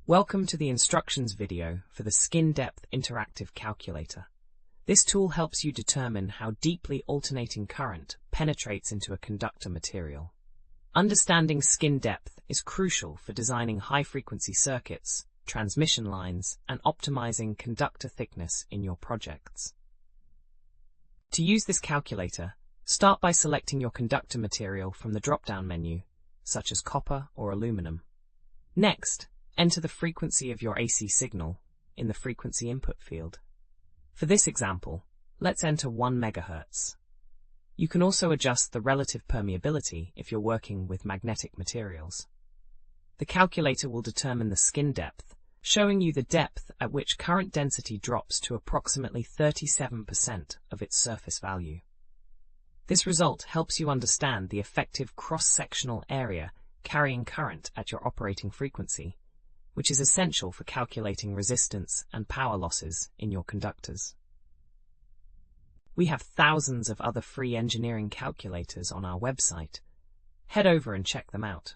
Welcome to the instructions video for the Skin Depth Interactive Calculator. This tool helps you determine how deeply alternating current penetrates into a conductor material. Understanding skin depth is crucial for designing high-frequency circuits, transmission lines, and optimizing conductor thickness in your projects. To use this calculator, start by selecting your conductor material from the drop-down menu, such as copper or aluminum. Next, enter the frequency of your AC signal in the frequency input field. For this example, let's enter 1 MHz. You can also adjust the relative permeability if you're working with magnetic materials. The calculator will determine the skin depth, showing you the depth at which current density drops to approximately 37% of its surface value. This result helps you understand the effective cross-sectional area carrying current at your operating frequency, which is essential for calculating resistance and power losses in your conductors. We have thousands of other free engineering calculators on our website. Head over and check them out.